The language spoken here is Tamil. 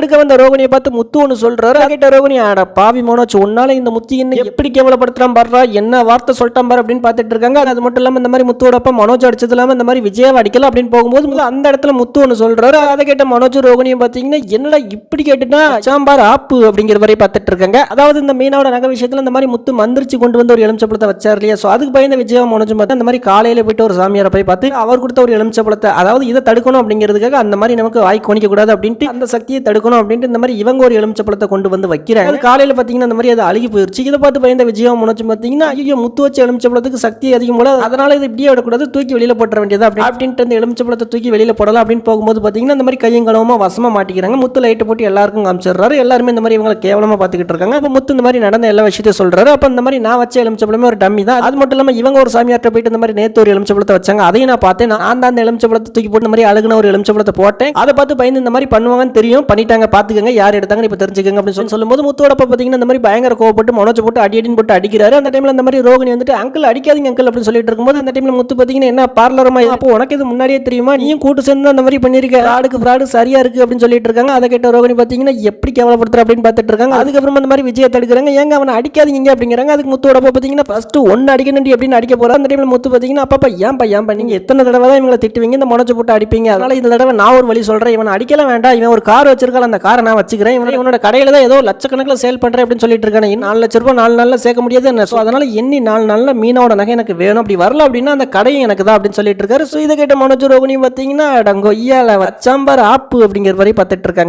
அடுக்க வந்த ரோகிணியை பார்த்து முத்து ஒன்று சொல்றாரு. கேட்ட ரோகிணி, ஆட பாவி மனோஜ், உன்னால இந்த முத்து என்ன எப்படி கேவலப்படுத்துறான் பாடுறா, என்ன வார்த்தை சொல்லிட்டான் பாரு அப்படின்னு பார்த்துட்டு இருக்காங்க. அது மட்டும் இல்லாம இந்த மாதிரி முத்துவோட அப்பா மனோஜ் அடிச்சது இல்லாம இந்த மாதிரி விஜயாவை அடிக்கல அப்படின்னு போகும்போது அந்த இடத்துல முத்து ஒன்று சொல்றாரு. அதை கேட்ட மனோஜ் ரோகிணியும் பார்த்தீங்கன்னா என்னடா இப்படி கேட்டுனா சாம்பார் ஆப்பு அப்படிங்கிற வரை பார்த்துட்டு இருக்காங்க. அதாவது இந்த மீனாவோட நகை விஷயத்துல இந்த மாதிரி முத்து மந்திரிச்சு கொண்டு வந்து ஒரு எலுமிச்சப்பழத்தை வச்சார் இல்லையா, ஸோ அதுக்கு பயந்த விஜயா மனோஜும் பார்த்து அந்த மாதிரி காலையில போயிட்டு ஒரு சாமியாரை போய் பார்த்து அவர் கொடுத்த ஒரு எலுமிச்சப்பழத்தை, அதாவது இதை தடுக்கணும் அப்படிங்கிறதுக்காக அந்த மாதிரி நமக்கு வாய் கொணிக்க கூடாது அப்படின்ட்டு அந்த சக்தியை தடுக்கணும் அப்படின்ட்டு இந்த மாதிரி இவங்க ஒரு எலுமிச்சப்பழத்தை கொண்டு வந்து வைக்கிறாங்க. அது காலையில பாத்தீங்கன்னா அந்த மாதிரி அது அழுகி போயிருச்சு. இதை பார்த்து பயந்த விஜயா மனோஜ் பாத்தீங்கன்னா ஐயோ முத்து வச்ச எலுமிச்சப்பழத்துக்கு சக்தி அதிகம் போல, அதனால இது இப்படியே விடக்கூடாது, தூக்கி வெளியில போட்ட வேண்டியது அப்படின்ட்டு அந்த எலுமிச்சப்பழத்தை தூக்கி வெளியில போடலாம் அப்படின்னு போகும்போது பாத்தீங்கன்னா இந்த மாதிரி கையும் களவுமா வசமா மாட்டிக்கிறாங்க. முத்து லைட் போட்டு எல்லாருக்கும் காமிச்சிடுறாரு. எல்லாருமே இந்த மாதிரி இவங்களை கேவலமா பாத்துக்கிட்டு இருக்காங்க. அப்ப முத்து இந்த மாதிரி நடந்த எல்லா விஷயத்தையும் சொல்றாரு. அப்ப இந்த மாதிரி நான் வச்ச எலுமிச்சப்பழமே ஒரு டம்மி தான், அது மட்டும் இல்லாம இவங்க ஒரு சாமியார்ட்ட போயிட்டு இந்த மாதிரி நேத்து ஒரு எலுமிச்சப்பழத்தை வச்சாங்க, அதையும் நான் பார்த்தேன், நான் தான் அந்த எலுமிச்சப்பழத்தை தூக்கி போட்டு இந்த மாதிரி அழுகுன ஒரு எலுமிச்சப்பழத்தை போட்டேன், அதை பார்த்து பயந்து இந்த மாதிரி பண்ணுவாங்கன்னு தெரியும், பண்ணிட்டாங்க, பாத்துக்கங்க யார் எடுத்தாங்கன்னு இப்ப தெரிஞ்சுக்கங்க அப்படின்னு சொல்லும்போது முத்தோட பாத்தீங்கன்னா இந்த மாதிரி பயங்கர கோவப்பட்டு மனோஜ் போட்டு அடியடின்னு போட்டு அடிக்கிறாரு. அந்த டைம்ல இந்த மாதிரி ரோகிணி வந்துட்டு அங்கிள் அடிக்காதீங்க அங்கிள் அப்படின்னு சொல்லிட்டு இருக்கும்போது அந்த டைம்ல முத்து பாத்தீங்கன்னா என்ன பார்லரமா, அப்போ உனக்கு இது முன்னாடியே தெரியுமா, நீயும் கூட்டு சேர்ந்து அந்த மாதிரி பண்ணிருக்க, ஃப்ராடு சரியா இருக்கு அப்படின்னு சொல்லிட்டு இருக்காங்க. அதை கேட்ட ரோகிணி பாத்தீங்கன்னா எப்படி கேவலப்படுத்துற அப்படின்னு பார்த்துட்டு இருக்காங்க. அதுக்கப்புறம் அந்த மாதிரி விஜயை தடுக்கிறாங்க, ஏங்க அவனை அடிக்காதீங்க அப்படிங்கிறாங்க. அதுக்கு முத்தோட பாத்தீங்கன்னா ஃபர்ஸ்ட் ஒன்னு அடிக்கணும் அப்படின்னு அடிக்க போறா. அந்த டைம்ல முத்து பாத்தீங்கன்னா அப்பா ஏன்பா நீங்க எத்தனை தடவை தான் இவங்களை திட்டுவீங்க, இந்த மனோஜ் போட்டு அடிப்பீங்க, அதனால இந்த தடவை நான் ஒரு வழி சொல்றேன், இவனை அடிக்கலாம் வேண்டாம், இவன் ஒரு கார் வச்சிருக்கான், அந்த காரை நான் வச்சுக்கிறேன், இவனோட கடையில தான் ஏதோ லட்சக்கணக்கில் சேல் பண்றேன் அப்படின்னு சொல்லிட்டு இருக்கானே, 4 லட்சம் ரூபாய் 4 நாள்ல சேர்க்க முடியாது என்ன, ஸோ அதனால எண்ணி 4 நாள்ல மீனோட நகை எனக்கு வேணும், அப்படி வரல அப்படின்னா அந்த கடையும் எனக்கு தான் அப்படின்னு சொல்லிட்டு இருக்காரு. ஸோ இதை கேட்ட மனோஜ் ரோகிணி பார்த்தீங்கன்னா அடங்கோ ஐயால வச்சாம்பார் ஆப்பு அப்படிங்கிற மாதிரி பார்த்துட்டு இருக்காங்க.